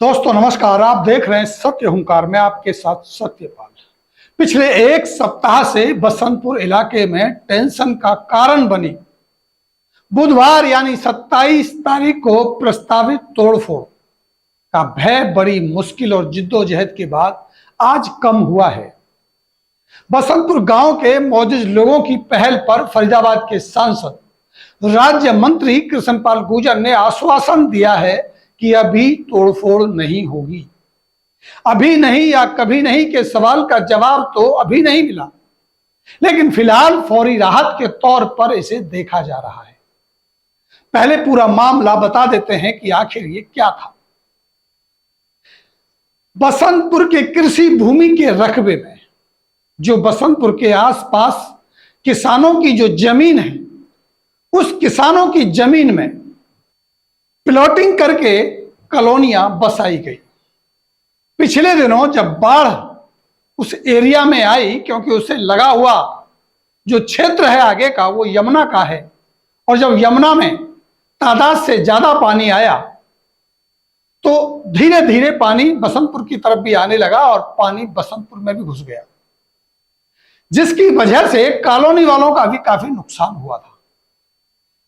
दोस्तों नमस्कार। आप देख रहे हैं सत्य हुंकार में आपके साथ सत्यपाल। पिछले एक सप्ताह से बसंतपुर इलाके में टेंशन का कारण बनी बुधवार यानी 27 तारीख को प्रस्तावित तोड़फोड़ का भय बड़ी मुश्किल और जिद्दोजहद के बाद आज कम हुआ है। बसंतपुर गांव के मौजूद लोगों की पहल पर फरीदाबाद के सांसद राज्य मंत्री कृष्णपाल गुर्जर ने आश्वासन दिया है कि अभी तोड़फोड़ नहीं होगी। अभी नहीं या कभी नहीं के सवाल का जवाब तो अभी नहीं मिला, लेकिन फिलहाल फौरी राहत के तौर पर इसे देखा जा रहा है। पहले पूरा मामला बता देते हैं कि आखिर ये क्या था। बसंतपुर के कृषि भूमि के रकबे में जो बसंतपुर के आसपास किसानों की जो जमीन है, उस किसानों की जमीन में प्लॉटिंग करके कॉलोनियां बसाई गई। पिछले दिनों जब बाढ़ उस एरिया में आई, क्योंकि उससे लगा हुआ जो क्षेत्र है आगे का वो यमुना का है, और जब यमुना में तादाद से ज्यादा पानी आया तो धीरे धीरे पानी बसंतपुर की तरफ भी आने लगा और पानी बसंतपुर में भी घुस गया, जिसकी वजह से कॉलोनी वालों का भी काफी नुकसान हुआ था,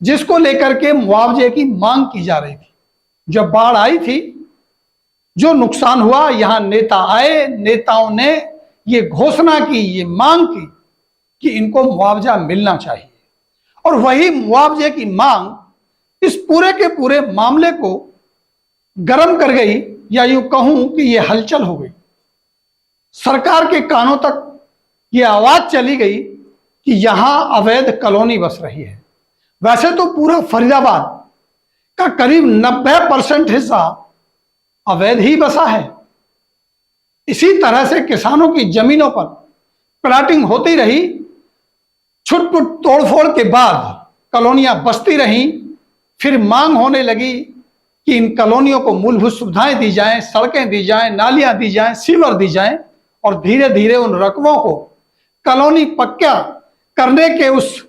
जिसको लेकर के मुआवजे की मांग की जा रही थी। जब बाढ़ आई थी, जो नुकसान हुआ, यहां नेता आए, नेताओं ने ये घोषणा की, ये मांग की कि इनको मुआवजा मिलना चाहिए, और वही मुआवजे की मांग इस पूरे के पूरे मामले को गर्म कर गई, या यूं कहूं कि ये हलचल हो गई। सरकार के कानों तक ये आवाज चली गई कि यहां अवैध कॉलोनी बस रही है। वैसे तो पूरा फरीदाबाद का करीब 90% हिस्सा अवैध ही बसा है। इसी तरह से किसानों की जमीनों पर प्लाटिंग होती रही, छुटपुट तोड़फोड़ के बाद कॉलोनियां बसती रहीं। फिर मांग होने लगी कि इन कॉलोनियों को मूलभूत सुविधाएं दी जाएं, सड़कें दी जाएं, नालियां दी जाएं, सीवर दी जाएं, और धीरे धीरे उन रकबों को कॉलोनी पक्का करने के उस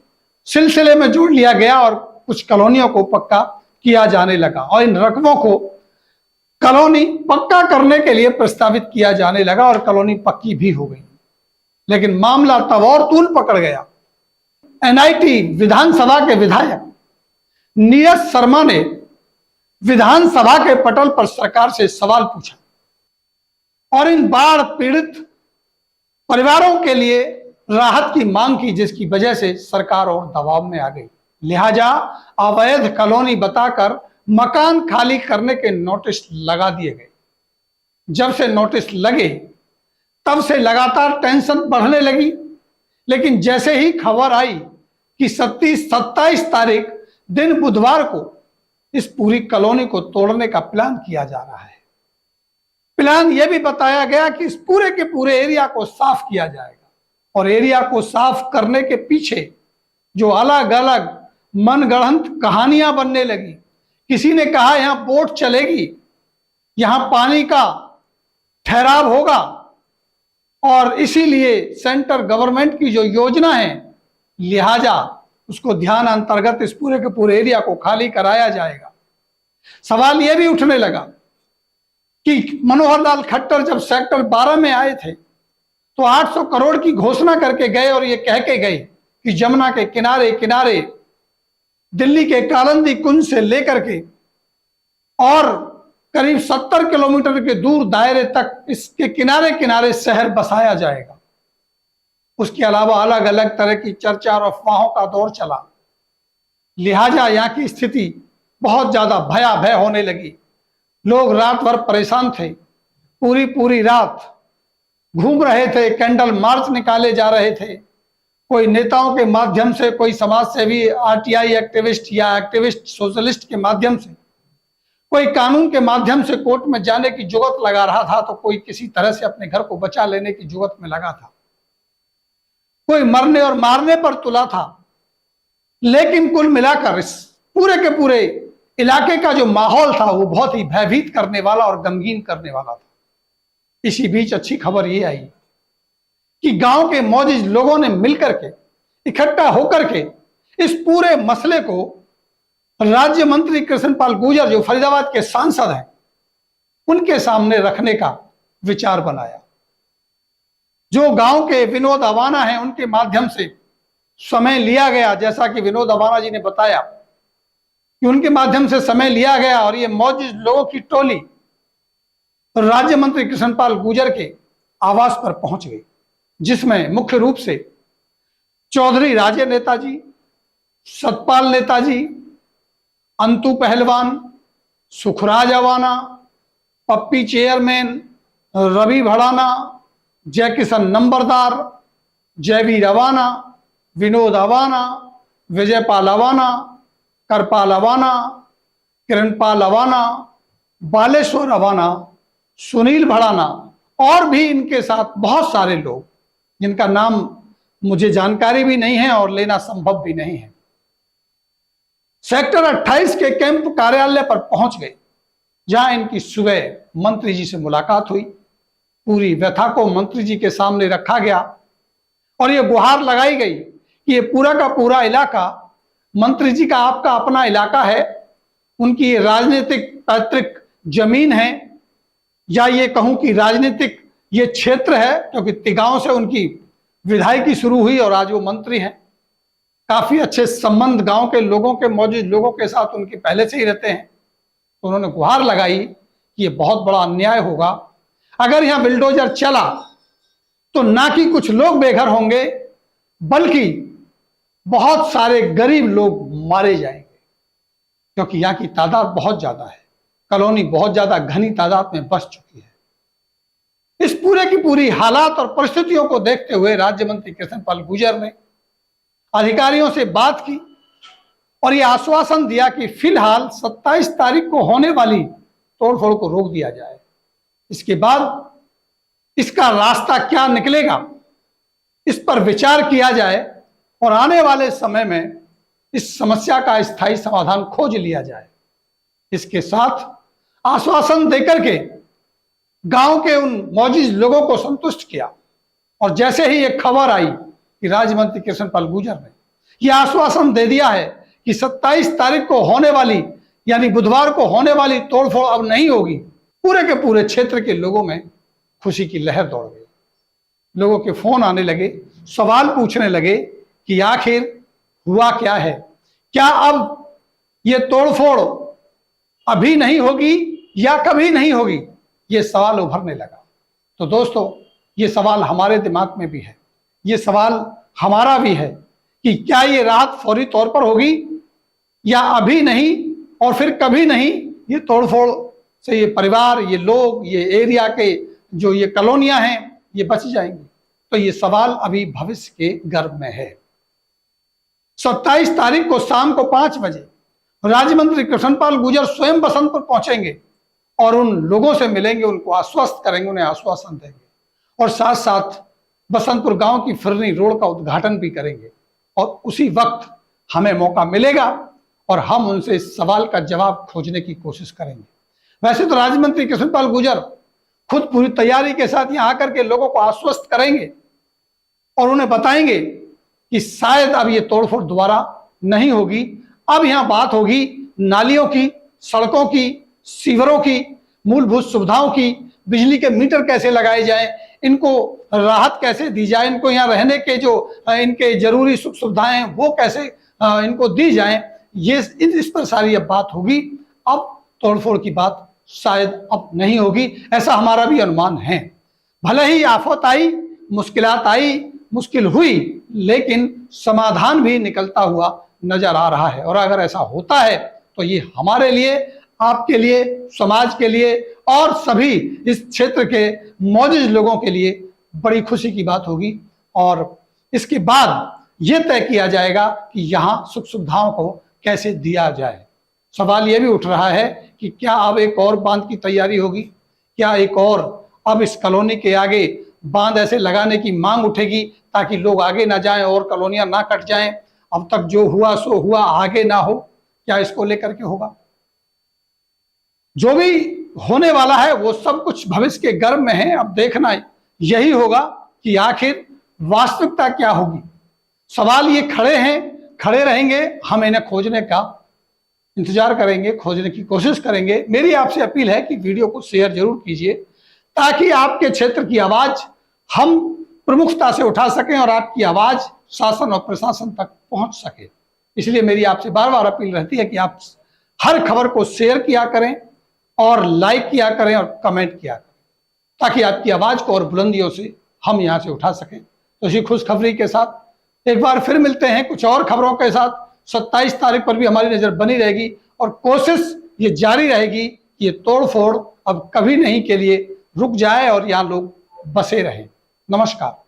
सिलसिले में जोड़ लिया गया और कुछ कॉलोनियों को पक्का किया जाने लगा, और इन रकबों को कॉलोनी पक्का करने के लिए प्रस्तावित किया जाने लगा और कॉलोनी पक्की भी हो गई। लेकिन मामला तब और तूल पकड़ गया। एनआईटी विधानसभा के विधायक नीरज शर्मा ने विधानसभा के पटल पर सरकार से सवाल पूछा और इन बाढ़ पीड़ित परिवारों के लिए राहत की मांग की, जिसकी वजह से सरकार और दबाव में आ गई। लिहाजा अवैध कॉलोनी बताकर मकान खाली करने के नोटिस लगा दिए गए। जब से नोटिस लगे तब से लगातार टेंशन बढ़ने लगी, लेकिन जैसे ही खबर आई कि 27 तारीख दिन बुधवार को इस पूरी कॉलोनी को तोड़ने का प्लान किया जा रहा है। प्लान यह भी बताया गया कि इस पूरे के पूरे एरिया को साफ किया जाएगा, और एरिया को साफ करने के पीछे जो अलग अलग मनगढ़ंत कहानियां बनने लगी। किसी ने कहा यहां बोट चलेगी, यहां पानी का ठहराव होगा, और इसीलिए सेंट्रल गवर्नमेंट की जो योजना है, लिहाजा उसको ध्यान अंतर्गत इस पूरे के पूरे एरिया को खाली कराया जाएगा। सवाल यह भी उठने लगा कि मनोहर लाल खट्टर जब सेक्टर 12 में आए थे तो 800 करोड़ की घोषणा करके गए, और ये कह के गए कि जमुना के किनारे किनारे दिल्ली के कालिंदी कुंज से लेकर के और करीब 70 किलोमीटर के दूर दायरे तक इसके किनारे किनारे शहर बसाया जाएगा। उसके अलावा अलग अलग तरह की चर्चा और अफवाहों का दौर चला। लिहाजा यहाँ की स्थिति बहुत ज्यादा भयावह होने लगी। लोग रात भर परेशान थे, पूरी पूरी रात घूम रहे थे, कैंडल मार्च निकाले जा रहे थे। कोई नेताओं के माध्यम से, कोई समाज सेवी आरटीआई एक्टिविस्ट या एक्टिविस्ट सोशलिस्ट के माध्यम से, कोई कानून के माध्यम से कोर्ट में जाने की जुगत लगा रहा था, तो कोई किसी तरह से अपने घर को बचा लेने की जुगत में लगा था, कोई मरने और मारने पर तुला था। लेकिन कुल मिलाकर इस पूरे के पूरे इलाके का जो माहौल था वो बहुत ही भयभीत करने वाला और गमगीन करने वाला था। इसी बीच अच्छी खबर ये आई कि गांव के मौजूद लोगों ने मिलकर के, इकट्ठा होकर के इस पूरे मसले को राज्य मंत्री कृष्णपाल गुर्जर, जो फरीदाबाद के सांसद हैं, उनके सामने रखने का विचार बनाया। जो गांव के विनोद अवाना हैं उनके माध्यम से समय लिया गया, जैसा कि विनोद अवाना जी ने बताया कि उनके माध्यम से समय लिया गया और ये मौजूद लोगों की टोली राज्य मंत्री कृष्णपाल गुर्जर के आवास पर पहुंच गई, जिसमें मुख्य रूप से चौधरी राजे नेताजी, सतपाल नेताजी, अंतु पहलवान, सुखराज अवाना, पप्पी चेयरमैन, रवि भड़ाना, जय किशन नंबरदार, जयवीर अवाना, विनोद अवाना, विजयपाल अवाना, करपाल अवाना, किरणपाल अवाना, बालेश्वर अवाना, सुनील भड़ाना और भी इनके साथ बहुत सारे लोग जिनका नाम मुझे जानकारी भी नहीं है और लेना संभव भी नहीं है, सेक्टर 28 के कैंप कार्यालय पर पहुंच गए, जहां इनकी सुबह मंत्री जी से मुलाकात हुई। पूरी व्यथा को मंत्री जी के सामने रखा गया और यह गुहार लगाई गई कि ये पूरा का पूरा इलाका मंत्री जी का आपका अपना इलाका है, उनकी ये राजनीतिक पैतृक जमीन है, या ये कहूं कि राजनीतिक ये क्षेत्र है, क्योंकि तिगांव से उनकी विधायकी शुरू हुई और आज वो मंत्री हैं। काफी अच्छे संबंध गांव के लोगों के, मौजूद लोगों के साथ उनके पहले से ही रहते हैं। तो उन्होंने गुहार लगाई कि ये बहुत बड़ा अन्याय होगा, अगर यहां बिल्डोजर चला तो ना कि कुछ लोग बेघर होंगे बल्कि बहुत सारे गरीब लोग मारे जाएंगे, क्योंकि यहाँ की तादाद बहुत ज्यादा है, कॉलोनी बहुत ज्यादा घनी तादाद में बस चुकी है। इस पूरे की पूरी हालात और परिस्थितियों को देखते हुए राज्य मंत्री कृष्णपाल गुर्जर ने अधिकारियों से बात की और यह आश्वासन दिया कि फिलहाल 27 तारीख को होने वाली तोड़फोड़ को रोक दिया जाए। इसके बाद इसका रास्ता क्या निकलेगा इस पर विचार किया जाए और आने वाले समय में इस समस्या का स्थायी समाधान खोज लिया जाए। इसके साथ आश्वासन देकर के गांव के उन मौजूद लोगों को संतुष्ट किया और जैसे ही एक खबर आई कि राज्य मंत्री कृष्णपाल गुर्जर ने यह आश्वासन दे दिया है कि 27 तारीख को होने वाली यानी बुधवार को होने वाली तोड़फोड़ अब नहीं होगी, पूरे के पूरे क्षेत्र के लोगों में खुशी की लहर दौड़ गई। लोगों के फोन आने लगे, सवाल पूछने लगे कि आखिर हुआ क्या है, क्या अब ये तोड़फोड़ अभी नहीं होगी या कभी नहीं होगी, ये सवाल उभरने लगा। तो दोस्तों, ये सवाल हमारे दिमाग में भी है, ये सवाल हमारा भी है कि क्या ये राहत फौरी तौर पर होगी या अभी नहीं और फिर कभी नहीं ये तोड़फोड़ से ये परिवार, ये लोग, ये एरिया के जो ये कॉलोनियां हैं ये बच जाएंगी। तो ये सवाल अभी भविष्य के गर्भ में है। 27 तारीख को शाम को 5 बजे राज्य मंत्री कृष्णपाल गुर्जर स्वयं बसंतपुर पहुंचेंगे और उन लोगों से मिलेंगे, उनको आश्वस्त करेंगे, उन्हें आश्वासन देंगे और साथ साथ बसंतपुर गांव की फिरनी रोड का उद्घाटन भी करेंगे। और उसी वक्त हमें मौका मिलेगा और हम उनसे इस सवाल का जवाब खोजने की कोशिश करेंगे। वैसे तो राज्य मंत्री कृष्णपाल गुर्जर खुद पूरी तैयारी के साथ यहाँ आकर के लोगों को आश्वस्त करेंगे और उन्हें बताएंगे कि शायद अब ये तोड़फोड़ दोबारा नहीं होगी। अब यहाँ बात होगी नालियों की, सड़कों की, सीवरों की, मूलभूत सुविधाओं की, बिजली के मीटर कैसे लगाए जाएं, इनको राहत कैसे दी जाए, इनको यहाँ रहने के जो इनके जरूरी सुख सुविधाएं हैं वो कैसे इनको दी जाएं, ये इस पर सारी अब बात होगी। अब तोड़फोड़ की बात शायद अब नहीं होगी, ऐसा हमारा भी अनुमान है। भले ही आफत आई, मुश्किलात आई, मुश्किल हुई, लेकिन समाधान भी निकलता हुआ नजर आ रहा है। और अगर ऐसा होता है तो ये हमारे लिए, आपके लिए, समाज के लिए और सभी इस क्षेत्र के मौजूद लोगों के लिए बड़ी खुशी की बात होगी। और इसके बाद ये तय किया जाएगा कि यहाँ सुख सुविधाओं को कैसे दिया जाए। सवाल ये भी उठ रहा है कि क्या अब एक और बांध की तैयारी होगी, क्या एक और अब इस कॉलोनी के आगे बांध ऐसे लगाने की मांग उठेगी ताकि लोग आगे ना जाएं और कॉलोनियां ना कट जाएं। अब तक जो हुआ सो हुआ, आगे ना हो, क्या इसको लेकर के होगा? जो भी होने वाला है वो सब कुछ भविष्य के गर्भ में है। अब देखना यही होगा कि आखिर वास्तविकता क्या होगी। सवाल ये खड़े हैं, खड़े रहेंगे, हम इन्हें खोजने का इंतजार करेंगे, खोजने की कोशिश करेंगे। मेरी आपसे अपील है कि वीडियो को शेयर जरूर कीजिए, ताकि आपके क्षेत्र की आवाज हम प्रमुखता से उठा सकें और आपकी आवाज शासन और प्रशासन तक पहुंच सके। इसलिए मेरी आपसे बार बार अपील रहती है कि आप हर खबर को शेयर किया करें और लाइक किया करें और कमेंट किया करें, ताकि आपकी आवाज को और बुलंदियों से हम यहां से उठा सकें। तो इसी खुशखबरी के साथ एक बार फिर मिलते हैं कुछ और खबरों के साथ। 27 तारीख पर भी हमारी नजर बनी रहेगी और कोशिश ये जारी रहेगी कि ये तोड़फोड़ अब कभी नहीं के लिए रुक जाए और यहाँ लोग बसे रहें। नमस्कार।